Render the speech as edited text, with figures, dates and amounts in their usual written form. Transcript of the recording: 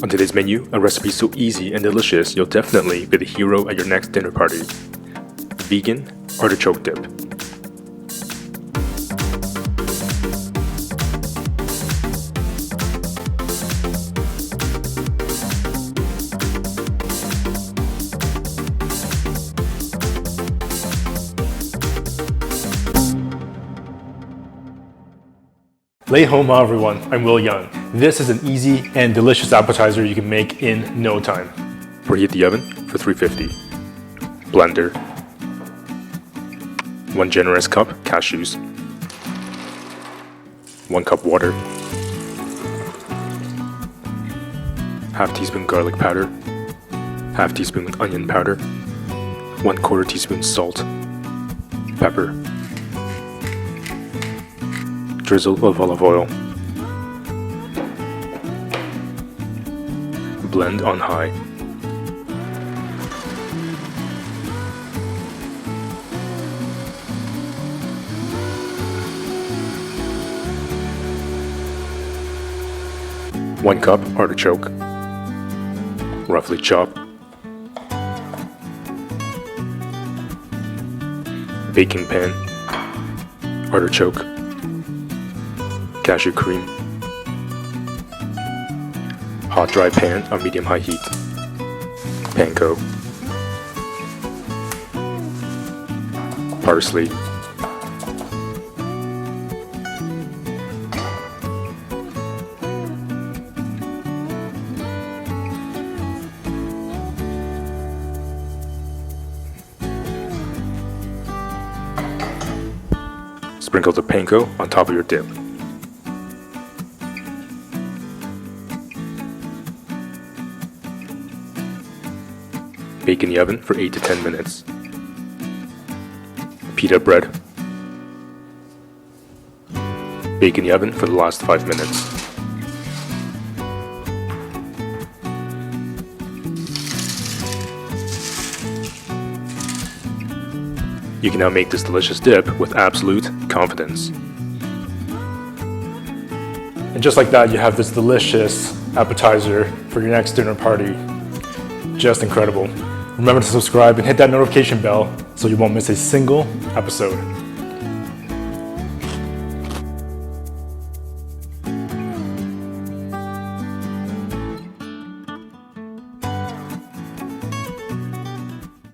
On today's menu, a recipe so easy and delicious you'll definitely be the hero at your next dinner party. Vegan artichoke dip. Lay home, everyone. I'm Will Young. This is an easy and delicious appetizer you can make in no time. Preheat the oven for 350. Blender. 1 generous cup cashews. 1 cup water. Half teaspoon garlic powder. Half teaspoon onion powder. 1/4 teaspoon salt. Pepper. Drizzle of olive oil. Blend on high. One cup artichoke, roughly chopped. Baking pan, artichoke, cashew cream. Hot dry pan on medium-high heat. Panko. Parsley. Sprinkle the panko on top of your dip. Bake in the oven for 8 to 10 minutes. Pita bread. Bake in the oven for the last 5 minutes. You can now make this delicious dip with absolute confidence. And just like that, you have this delicious appetizer for your next dinner party. Just incredible. Remember to subscribe and hit that notification bell so you won't miss a single episode.